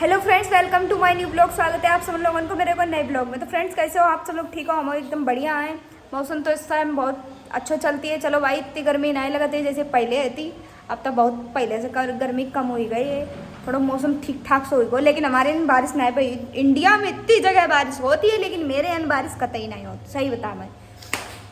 Hello friends, welcome to my new blog. स्वागत है आप सब लोगों को मेरे को नए ब्लॉग में। तो फ्रेंड्स, कैसे हो आप सब लोग? ठीक हो? हम एकदम बढ़िया हैं। मौसम तो इस टाइम बहुत अच्छा चलती है। चलो भाई, इतनी गर्मी नहीं लगती है जैसे पहले थी। अब तो बहुत पहले से गर्मी कम हो गई है, थोड़ा मौसम ठीक ठाक से हो गया। लेकिन हमारे यहाँ बारिश नहीं पई। इंडिया में इतनी जगह बारिश होती है लेकिन मेरे यहाँ बारिश कतई नहीं होती। सही बता मैं।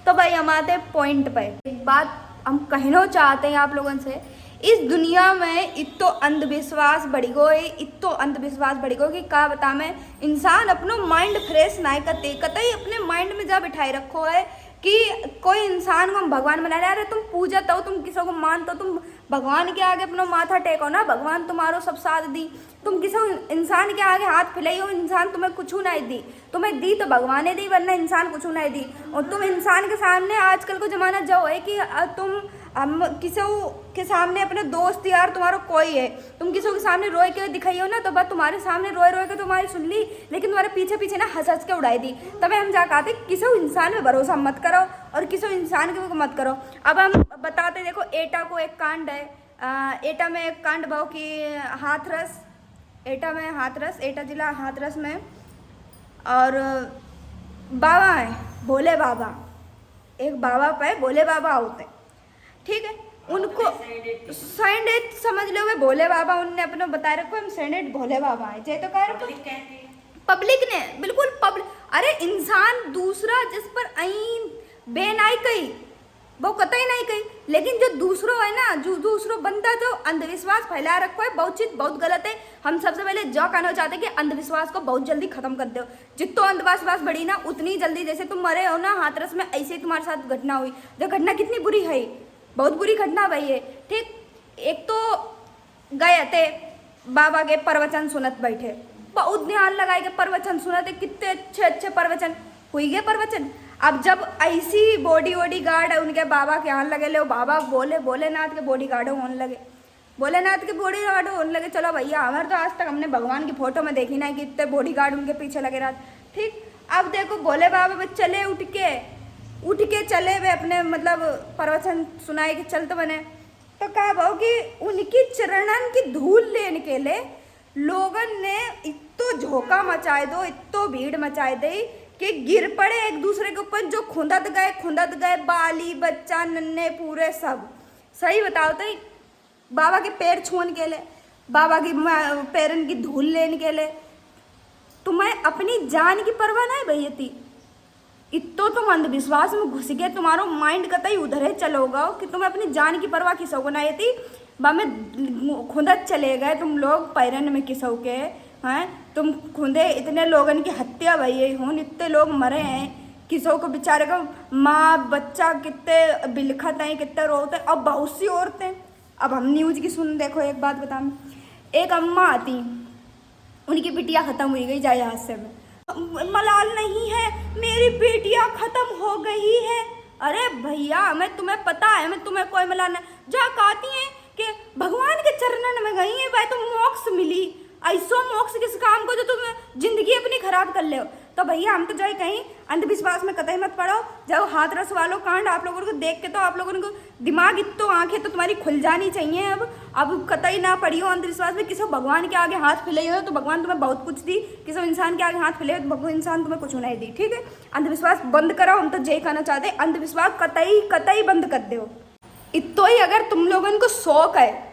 तो भाई हम आते हैं पॉइंट पर। एक बात हम कहना चाहते हैं आप लोगों से, इस दुनिया में इतो अंधविश्वास बढ़ी गो है, इतो अंधविश्वास बढ़ी गो कि का बता मैं। इंसान अपनो माइंड फ्रेश नहीं करते, कतई अपने माइंड में जा बिठाई रखो है कि कोई इंसान को हम भगवान बना रहे। अरे तुम पूजा तो, तुम किसी को मानते हो, तुम भगवान के आगे अपना माथा टेको ना, भगवान तुम्हारो सब साथ दी। तुम किसी इंसान के आगे हाथ फैलाई हो, इंसान तुम्हें कुछ नहीं दी। तुम्हें दी तो भगवान ने दी, वरना इंसान कुछ नहीं दी। और तुम इंसान के सामने, आजकल को जमाना जो है कि तुम हम किसी के सामने अपने दोस्त यार तुम्हारा कोई है, तुम किसी के सामने रोए के दिखाई हो ना, तो बस तुम्हारे सामने रोए रोए के तुम्हारी सुन ली, लेकिन तुम्हारे पीछे पीछे ना हंस हंस के उड़ाई दी। तब हम जा कहते किसी इंसान में भरोसा मत करो और किसी इंसान के मत करो। अब हम बताते, देखो एटा को एक कांड है। एटा में एक कांड भाव की हाथरस, एटा में हाथरस, एटा जिला हाथरस में। और बाबा है भोले बाबा, एक बाबा पे भोले बाबा होते, ठीक है। उनको सैंडेट समझ लो, भोले बाबा उनने अपना बताया रखो हम सैंडेट भोले बाबा है। जे तो कह पब्लिक ने बिल्कुल पब्लिक। अरे इंसान दूसरा जिस पर अईन बेनाई कही वो कतई नहीं कही, लेकिन जो दूसरों है ना, जो दूसरों बंदा जो अंधविश्वास फैला रखो है, बहुत चीज बहुत गलत है। हम सबसे पहले जो कहना चाहते हैं कि अंधविश्वास को बहुत जल्दी खत्म कर दो। जितना अंधविश्वास बढ़ी ना उतनी जल्दी, जैसे तुम मरे हो ना हाथरस में, ऐसे ही तुम्हारे साथ घटना हुई। जो घटना कितनी बुरी है, बहुत बुरी घटना भाई है, ठीक। एक तो गए थे बाबा के प्रवचन सुनत बैठे, बहुत ध्यान लगाए के प्रवचन सुनते, कितने अच्छे अच्छे प्रवचन हुई गए प्रवचन। अब जब ऐसी बॉडी गार्ड है उनके बाबा के यहाँ लगे ले, बाबा बोले भोलेनाथ के बॉडी गार्ड होने लगे, भोलेनाथ के बॉडी गार्ड होने लगे। चलो भैया, हमारे तो आज तक हमने भगवान की फोटो में देखी ना कि इतने बॉडी गार्ड उनके पीछे लगे रहा, ठीक। अब देखो भोले बाबा चले उठ के चले वे अपने मतलब प्रवचन सुनाए के चलते बने। तो कहा भाव कि उनकी चरणन की धूल लेने के लिए लोगन ने इतो झोंका मचाए दो, इतो भीड़ मचाए दे कि गिर पड़े एक दूसरे के ऊपर। जो खुंदत गए बाली बच्चा नन्हे पूरे सब। सही बताओ तो बाबा के पैर छूने के लिए, बाबा की पैरन की धूल लेने के लिए तुम्हें अपनी जान की परवाह नहीं भैया थी। इतो तुम अंधविश्वास में घुस गए, तुम्हारा माइंड कतई उधर ही चलोगा कि तुम्हें अपनी जान की परवाह किसो को नहीं थी। में खुंदत चले गए तुम लोग पैरन में किसो के हैं, तुम खुदे इतने लोगन की हत्या भई हूँ, इतने लोग मरे हैं, किसों को बेचारे को माँ बच्चा कितने बिलखत हैं, कितने रोते हैं। अब बहुत सी औरतें, अब हम न्यूज़ की सुन, देखो एक बात बताऊँ, एक अम्मा आती, उनकी बिटिया ख़त्म हुई गई जाए हादसे में, मलाल नहीं है मेरी बेटियां खत्म हो गई है। अरे भैया, हमें तुम्हें पता है, मैं तुम्हें कोई मलाल नहीं। जा कहती हैं कि भगवान के चरणन में गई है भाई, तुम मोक्ष मिली। ऐसो मोक्ष किस काम को जो तुम जिंदगी अपनी खराब कर ले हो। तो भैया हम तो जो कहीं अंधविश्वास में कतई मत पड़ो। जब हाथरस वालों कांड आप लोगों को देख के तो आप लोगों को दिमाग इतो आंखें तो तुम्हारी खुल जानी चाहिए। अब कतई ना पड़ी हो अंधविश्वास में। किसी भगवान के आगे हाथ फैलाई हो तो भगवान तुम्हें बहुत कुछ दी, किसी इंसान के आगे हाथ फैलाई हो तो भगवान इंसान तुम्हें कुछ नहीं दी, ठीक है। अंधविश्वास बंद करो, हम तो यही कहना चाहते हैं, अंधविश्वास कतई बंद कर दो। इतो ही अगर तुम लोगों को शौक है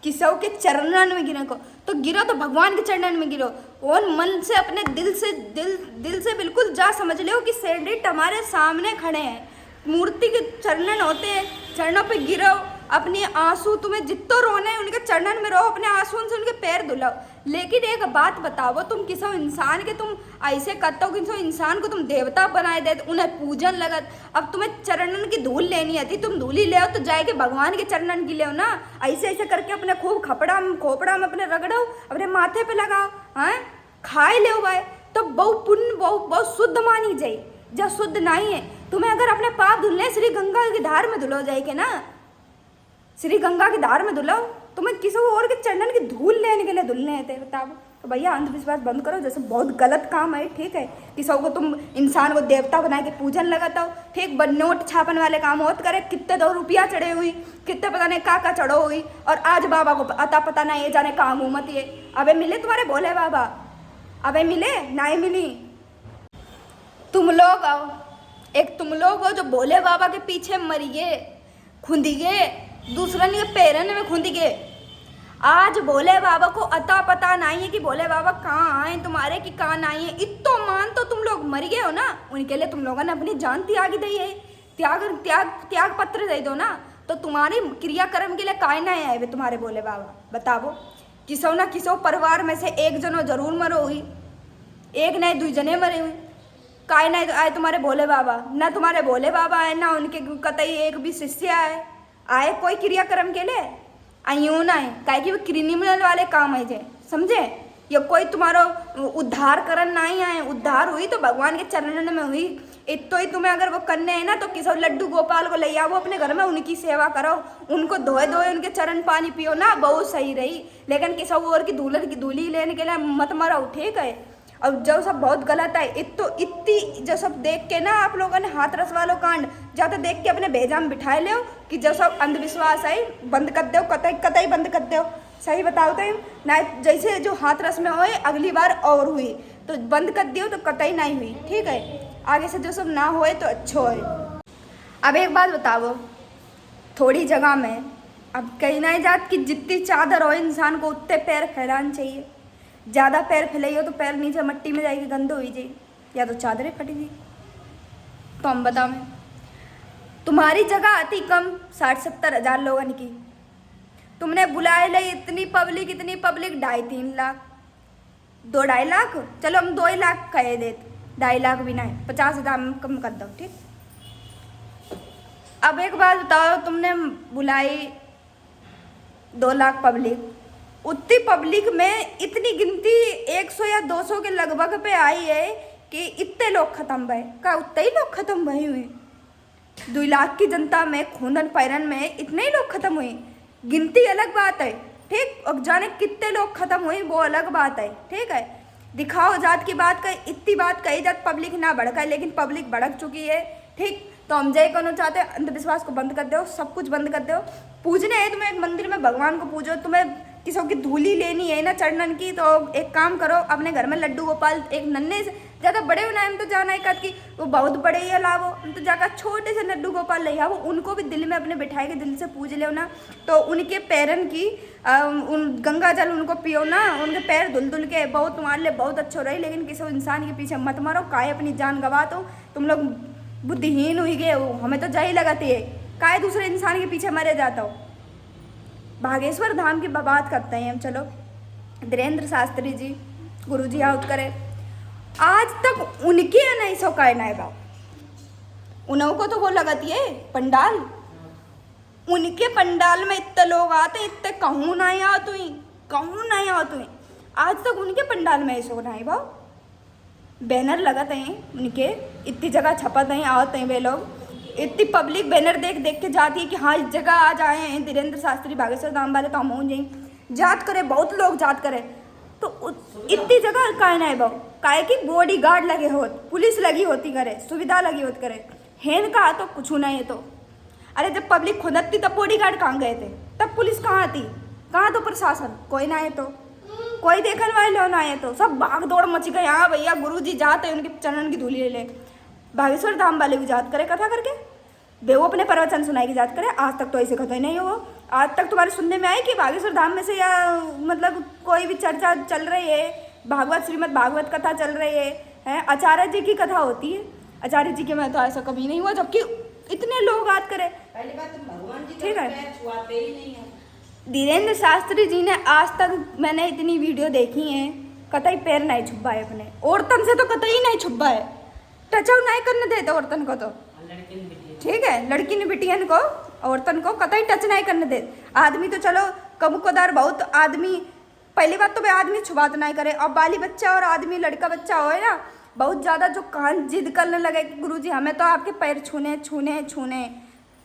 किसी के चरणन में गिरो को, तो गिरो तो भगवान के चरणन में गिरो, और मन से अपने दिल से बिल्कुल जा समझ लो कि सेंडिट हमारे सामने खड़े हैं, मूर्ति के चरणन होते हैं, चरणों पे गिरो। अपने आंसू तुम्हें जितो रोने हैं उनके चरणन में रहो, अपने आंसू से उनके पैर धुलाओ। लेकिन एक बात बताओ, तुम किसी इंसान के तुम ऐसे करते हो, किसी इंसान को तुम देवता बनाए दे, उन्हें पूजन लगत। अब तुम्हें चरणन की धूल लेनी है, तुम धूल ही ले आओ तो जाए के भगवान के चरणन की ले ना। ऐसे ऐसे करके अपने खूब खोपड़ा में अपने रगड़ो, अपने माथे पे लगाओ, हैं खाए ले भाई, तो बहुत पुण्य बहुत शुद्ध मानी जाए। जब शुद्ध नहीं है, तुम्हें अगर अपने पाप धुलने श्री गंगा की धार में धुलो जाए के ना, श्री गंगा की धार में धुलो, तुम्हें किसी और के चरणन की धूल लेने के लिए धुलने थे, बताओ। तो भैया अंधविश्वास बंद करो, जैसे बहुत गलत काम है, ठीक है। किसी को तुम इंसान को देवता बना के पूजन लगाता हो, ठीक। नोट छापन वाले काम होत करे, कितने 2 रुपया चढ़े हुई, कितने पता नहीं का चढ़ो हुई, और आज बाबा को अता पता नहीं ये जाने कहाँ घूमत ये। अबे मिले तुम्हारे भोले बाबा? अबे मिले? नहीं मिली। तुम लोग आओ, एक तुम लोग हो जो भोले बाबा के पीछे मरिए, खुंदिगे, दूसरन के पैरन में खुंदिगे। आज भोले बाबा को अता पता नहीं है कि भोले बाबा कहाँ आए तुम्हारे, कि कहाँ नहीं है। इतो मान तो तुम लोग मर गए हो ना, उनके लिए तुम लोगों ने अपनी जान त्याग दी है, त्याग पत्र दे दो ना। तो तुम्हारी क्रियाक्रम के लिए काय ना आए वे तुम्हारे भोले बाबा, बताओ। किसो ना किसो परिवार में से एक जनो जरूर मरो हुई, एक नहीं 2 जने मरे हुई। काय नहीं आए तुम्हारे भोले बाबा, ना तुम्हारे भोले बाबा आए, ना उनके कतई एक भी शिष्य आए कोई क्रियाक्रम के लिए। यूँ ना है काय कि वो क्रिमिनल वाले काम है जे, समझे। या कोई तुम्हारा उद्धार करन नहीं आए, उद्धार हुई तो भगवान के चरणन में हुई। इतो ही तुम्हें अगर वो करने है ना, तो किसी लड्डू गोपाल को ले आओ अपने घर में, उनकी सेवा करो, उनको धोए उनके चरण पानी पियो ना, बहुत सही रही। लेकिन किसी और की दुल्हन की दूली लेने के लिए मत मरो, ठीक है। और जो सब बहुत गलत है, इतनी जो सब देख के ना आप लोगों ने हाथरस वालों कांड ज़्यादा देख के अपने भेजा में बिठाए ले कि जो सब अंधविश्वास है बंद कर दो, कतई बंद कर दो। सही बताओ तो ना, जैसे जो हाथरस में होए अगली बार और हुई तो बंद कर दियो, तो कतई नहीं हुई, ठीक है। आगे से जो सब ना होए तो अच्छो है। अब एक बात बताओ, थोड़ी जगह में अब कहीं नहीं जात कि जितनी चादर हो इंसान को उतने पैर फैलाने चाहिए। ज़्यादा पैर फैलाइयो तो पैर नीचे मट्टी में जाएगी, गंदो हुई जाए, या तो चादरें फटेगी। तो हम बताओ, तुम्हारी जगह आती कम 60-70 हज़ार लोगों की, तुमने बुलाए ले इतनी पब्लिक 2.5-3 लाख, 2-2.5 लाख, चलो हम 2 लाख कहे देते, 2.5 लाख भी नहीं, 50,000 में कम कर दो, ठीक। अब एक बात बताओ, तुमने बुलाई 2 लाख पब्लिक, उतनी पब्लिक में इतनी गिनती 100 या 200 के लगभग पे आई है कि इतने लोग खत्म भये, का उतने ही लोग खत्म भये हुए। 2 लाख की जनता में खूंदन पैरन में इतने ही लोग खत्म हुए, गिनती अलग बात है, ठीक। और जाने कितने लोग खत्म हुए वो अलग बात है, ठीक है। दिखाओ जात की बात कही, इतनी बात कही जात पब्लिक ना भड़काए, लेकिन पब्लिक भड़क चुकी है, ठीक। तो हम जय करना चाहते हैं, अंधविश्वास को बंद कर दो, सब कुछ बंद कर दो। पूजने है तुम्हें एक मंदिर में, भगवान को पूजो। तुम्हें किसी की धूली लेनी है ना चरणन की, तो एक काम करो, अपने घर में लड्डू गोपाल एक नन्हे से, ज़्यादा बड़े बनाए हम तो जाना है कि वो बहुत बड़े ही लावो, हम तो जाकर छोटे से लड्डू गोपाल ले आओ, उनको भी दिल में अपने बिठाए के दिल से पूज लो ना। तो उनके पैरन की उन गंगा जल उनको पियो ना, उनके पैर धुल के, बहुत तुम्हारे लिए बहुत अच्छा रही। लेकिन किसी इंसान के पीछे मत मारो, काहे अपनी जान गवा दो। तुम लोग बुद्धिहीन हुई गए हो, हमें तो जाही लगाती है, काहे दूसरे इंसान के पीछे मरे जाता हो। बागेश्वर धाम की बात करते हैं हम, चलो। धीरेन्द्र शास्त्री जी गुरु जी आउट करे, आज तक उनके नहीं सो कहना है बाप, उन्हों को तो वो लगती है पंडाल, उनके पंडाल में इतने लोग आते, इतने कहूँ नहीं आते हुई, कहूँ नहीं आते हुई, आज तक उनके पंडाल में ऐसा नहीं बाप। बैनर लगाते हैं उनके, इतनी जगह छपाते हैं, आते हैं वे लोग, इतनी पब्लिक बैनर देख के जाती है कि हाँ इस जगह आज आए हैं धीरेन्द्र शास्त्री बागेश्वर धाम वाले, तो हम पहुँच जाएंगे, जात करे, बहुत लोग जात करे। तो इतनी जगह काहे ना है बाबू, काहे की बॉडी गार्ड लगे होत, पुलिस लगी होती करे, सुविधा लगी होती करे, हेन कहा तो कुछ नहीं है। तो अरे जब पब्लिक खुदती तब बॉडी गार्ड कहाँ गए थे, तब पुलिस कहाँ आती, कहाँ तो प्रशासन, कोई ना है, तो कोई देखने वाले ना है, तो सब भाग दौड़ मच गए। हाँ भैया गुरु जी जाते हैं, उनके चरण की धूली ले ले। बागेश्वर धाम वाले भी जात करे कथा करके, वे वो अपने प्रवचन सुनाई की जात करे। आज तक तो ऐसे कथा ही नहीं हो, आज तक तुम्हारे सुनने में आए कि बागेश्वर धाम में से या मतलब कोई भी चर्चा चल रही है, भागवत श्रीमद् भागवत कथा चल रही है, आचार्य जी की कथा होती है, आचार्य जी के में तो ऐसा कभी नहीं हुआ, जबकि इतने लोग याद करे। पहली बात तो भगवान जी ठीक है, छुआते ही नहीं है। धीरेन्द्र शास्त्री जी ने आज तक मैंने इतनी वीडियो देखी है, कतई पैर नहीं छुपा है अपने, औरतन से तो कतई नहीं छुपा है, टचअप नहीं करने देते औरतन को, तो ठीक है, लड़की ने बिटियन को, औरतन को कतई टच नहीं करने दे। आदमी तो चलो कबूकदार, बहुत आदमी, पहली बात तो वे आदमी छुबात नहीं करे, और बाली बच्चा और आदमी लड़का बच्चा हो ना, बहुत ज़्यादा जो कान जिद करने लगे कि गुरुजी हमें तो आपके पैर छूने छूने छूने,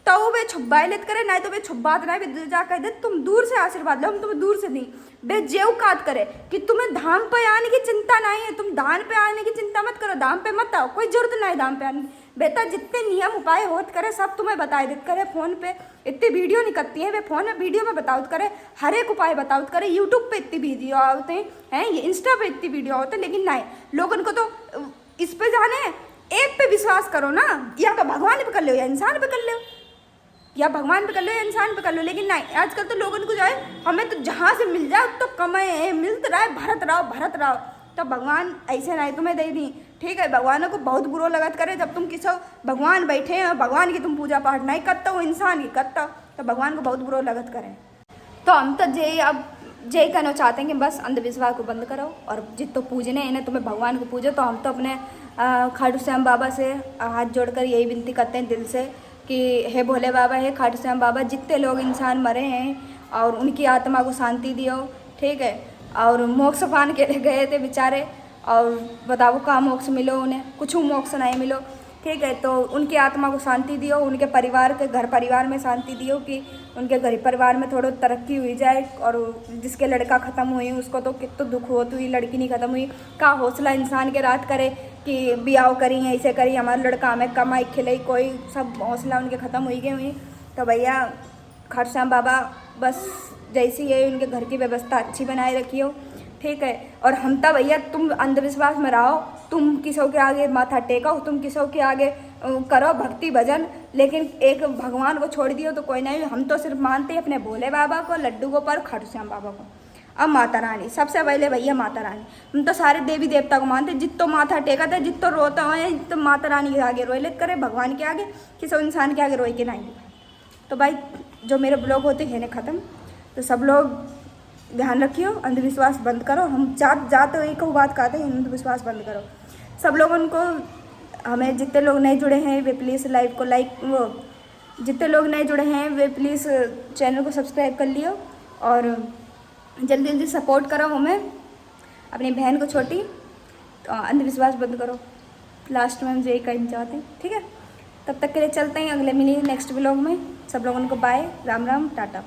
तो वे छुब्बाई लेत करे, ना तो वे छुब्बात ना वे जा कह दे तुम दूर से आशीर्वाद लो, हम तुम्हें दूर से नहीं। बे जेव काट करे कि तुम्हें धाम पे आने की चिंता नहीं है, तुम दान पे आने की चिंता मत करो, दाम पे मत आओ, कोई जरूरत नहीं दाम पे आने की। बेटा जितने नियम उपाय होत करे सब तुम्हें बताए देते करे, फोन पे इतनी वीडियो निकलती है, वे फोन में वीडियो में बताओ करे, हर एक उपाय बताओ करे, यूट्यूब पे इतनी वीडियो आते हैं, ये इंस्टा पे इतनी वीडियो होते हैं, लेकिन नहीं, लोगों को तो इस पे जाने एक पे विश्वास करो ना, या तो भगवान पे कर लो या इंसान पे कर लो, या भगवान पे कर लो या इंसान पे कर लो, लेकिन नहीं, आजकल तो लोगों को जो है हमें तो जहाँ से मिल जाए तो कमाए, मिलते रहे, भरत रहो, तो भगवान ऐसे नहीं तुम्हें दे दी। ठीक है, भगवानों को बहुत बुरा लगत करे जब तुम किसी भगवान बैठे हैं, भगवान की तुम पूजा पाठ नहीं करते हो, इंसान की करते हो, तो भगवान को बहुत बुरा लगत करे। तो हम तो जे कहना चाहते हैं कि बस अंधविश्वास को बंद करो, और जितो पूजने इन्हें तुम्हें भगवान को पूजो। तो हम तो अपने खाटू श्याम बाबा से हाथ जोड़कर यही विनती करते हैं दिल से कि हे भोले बाबा, हे खाटू श्याम बाबा, जितने लोग इंसान मरे हैं और उनकी आत्मा को शांति दियो। ठीक है, और मोक्ष पान के लिए गए थे बेचारे, और बताओ कहाँ मोक्ष मिलो उन्हें, कुछ मोक्ष नहीं मिलो। ठीक है, तो उनकी आत्मा को शांति दियो, उनके परिवार के घर परिवार में शांति दियो कि उनके घर परिवार में थोड़ा तरक्की हुई जाए, और जिसके लड़का ख़त्म हुई उसको तो कितना दुख हो, तो ये लड़की नहीं ख़त्म हुई, का हौसला इंसान के रात करे कि ब्याह करी ऐसे करी, हमारा लड़का हमें कमाई खिलाई, कोई सब हौसला उनके ख़त्म हुई गए हुई। तो भैया खाटू श्याम बाबा बस जैसी है उनके घर की व्यवस्था अच्छी बनाए रखियो। ठीक है, और हम तो भैया तुम अंधविश्वास में रहो, तुम किसों के आगे माथा टेको, तुम किसों के आगे करो भक्ति भजन, लेकिन एक भगवान को छोड़ दियो तो कोई नहीं। हम तो सिर्फ मानते हैं अपने भोले बाबा को, लड्डू गोपाल, खाटू श्याम बाबा को, अब माता रानी सबसे पहले भैया माता रानी। हम तो सारे देवी देवता को मानते, जितो माथा टेका था, जितो रोता है, जितो माता रानी के आगे रोए लेत करे, भगवान के आगे किसी इंसान के आगे रोए के नहीं। तो भाई जो मेरे ब्लॉग होते हैं ख़त्म, तो सब लोग ध्यान रखियो, अंधविश्वास बंद करो। हम जाते एक बात कहते हैं, अंधविश्वास बंद करो। सब लोगों को, हमें जितने लोग नहीं जुड़े हैं वे प्लीज़ लाइव को जितने लोग नहीं जुड़े हैं वे प्लीज़ चैनल को सब्सक्राइब कर लियो, और जल्दी जल्दी सपोर्ट करो हमें, अपनी बहन को छोटी। तो अंधविश्वास बंद करो, लास्ट में हम यही कहना चाहते हैं। ठीक है, तब तक के लिए चलते हैं, अगले मिलिए नेक्स्ट ब्लॉग में। सब लोगों को बाय, राम राम, टाटा।